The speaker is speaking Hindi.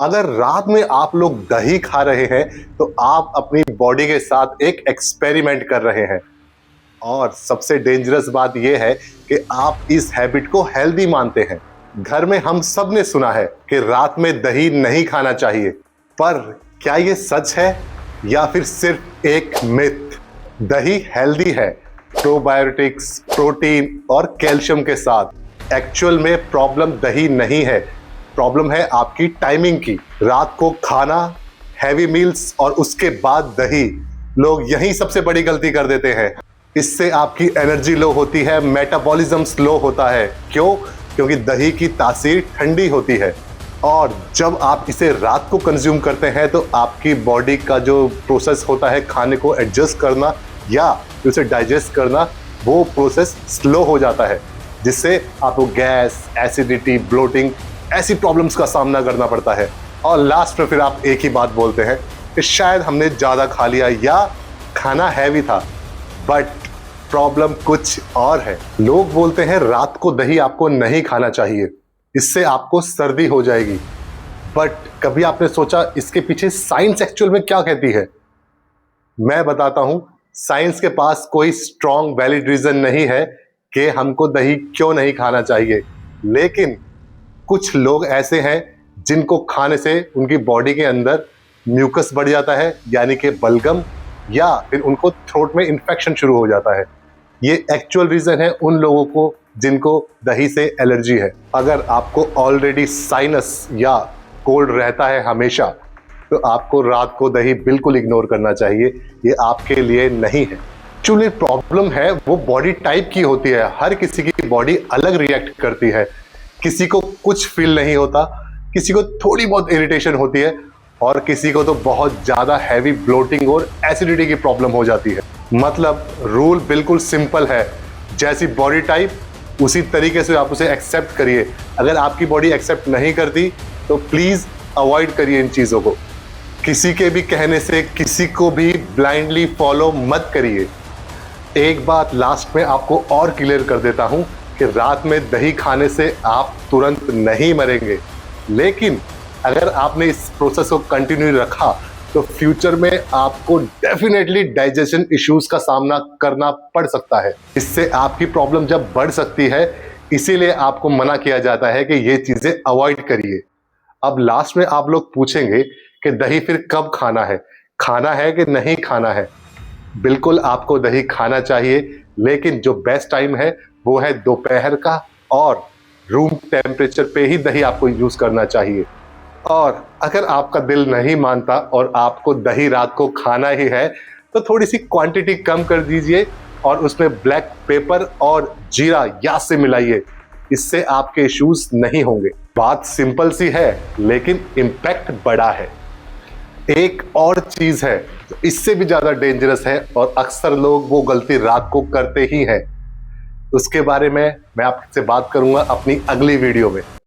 अगर रात में आप लोग दही खा रहे हैं तो आप अपनी बॉडी के साथ एक एक्सपेरिमेंट कर रहे हैं। और सबसे डेंजरस बात यह है कि आप इस हैबिट को हेल्दी मानते हैं। घर में हम सब ने सुना है कि रात में दही नहीं खाना चाहिए, पर क्या ये सच है या फिर सिर्फ एक मिथ? दही हेल्दी है, प्रोबायोटिक्स, प्रोटीन और कैल्शियम के साथ। एक्चुअल में प्रॉब्लम दही नहीं है, प्रॉब्लम है आपकी टाइमिंग की। रात को खाना, हैवी मील्स और उसके बाद दही, लोग यही सबसे बड़ी गलती कर देते हैं। इससे आपकी एनर्जी लो होती है, मेटाबॉलिज्म स्लो होता है। क्यों? क्योंकि दही की तासीर ठंडी होती है और जब आप इसे रात को कंज्यूम करते हैं तो आपकी बॉडी का जो प्रोसेस होता है खाने को एडजस्ट करना या उसे डाइजेस्ट करना, वो प्रोसेस स्लो हो जाता है, जिससे आपको गैस, एसिडिटी, ब्लोटिंग ऐसी प्रॉब्लम्स का सामना करना पड़ता है। और लास्ट में फिर आप एक ही बात बोलते हैं कि शायद हमने ज़्यादा खा लिया या खाना हैवी था, बट प्रॉब्लम कुछ और है। लोग बोलते हैं रात को दही आपको नहीं खाना चाहिए, इससे आपको सर्दी हो जाएगी। बट कभी आपने सोचा इसके पीछे साइंस एक्चुअल में क्या कहती है? मैं बताता हूं, साइंस के पास कोई स्ट्रॉन्ग वैलिड रीजन नहीं है कि हमको दही क्यों नहीं खाना चाहिए। लेकिन कुछ लोग ऐसे हैं जिनको खाने से उनकी बॉडी के अंदर म्यूकस बढ़ जाता है, यानी कि बलगम, या फिर उनको थ्रोट में इन्फेक्शन शुरू हो जाता है। ये एक्चुअल रीजन है उन लोगों को जिनको दही से एलर्जी है। अगर आपको ऑलरेडी साइनस या कोल्ड रहता है हमेशा, तो आपको रात को दही बिल्कुल इग्नोर करना चाहिए, ये आपके लिए नहीं है। एक्चुअली प्रॉब्लम है वो बॉडी टाइप की होती है। हर किसी की बॉडी अलग रिएक्ट करती है। किसी को कुछ फील नहीं होता, किसी को थोड़ी बहुत इरिटेशन होती है और किसी को तो बहुत ज़्यादा हैवी ब्लोटिंग और एसिडिटी की प्रॉब्लम हो जाती है। मतलब रूल बिल्कुल सिंपल है, जैसी बॉडी टाइप उसी तरीके से आप उसे एक्सेप्ट करिए। अगर आपकी बॉडी एक्सेप्ट नहीं करती तो प्लीज़ अवॉइड करिए इन चीज़ों को। किसी के भी कहने से किसी को भी ब्लाइंडली फॉलो मत करिए। एक बात लास्ट में आपको और क्लियर कर देता हूँ कि रात में दही खाने से आप तुरंत नहीं मरेंगे, लेकिन अगर आपने इस प्रोसेस को कंटिन्यू रखा तो फ्यूचर में आपको डेफिनेटली डाइजेशन इश्यूज का सामना करना पड़ सकता है। इससे आपकी प्रॉब्लम जब बढ़ सकती है, इसीलिए आपको मना किया जाता है कि ये चीज़ें अवॉइड करिए। अब लास्ट में आप लोग पूछेंगे कि दही फिर कब खाना है कि नहीं खाना है? बिल्कुल आपको दही खाना चाहिए, लेकिन जो बेस्ट टाइम है वो है दोपहर का, और रूम टेम्परेचर पे ही दही आपको यूज करना चाहिए। और अगर आपका दिल नहीं मानता और आपको दही रात को खाना ही है, तो थोड़ी सी क्वांटिटी कम कर दीजिए और उसमें ब्लैक पेपर और जीरा याद से मिलाइए। इससे आपके इश्यूज नहीं होंगे। बात सिंपल सी है, लेकिन इम्पैक्ट बड़ा है। एक और चीज है जो इससे भी ज्यादा डेंजरस है और अक्सर लोग वो गलती रात को करते ही हैं। उसके बारे में मैं आपसे बात करूंगा अपनी अगली वीडियो में।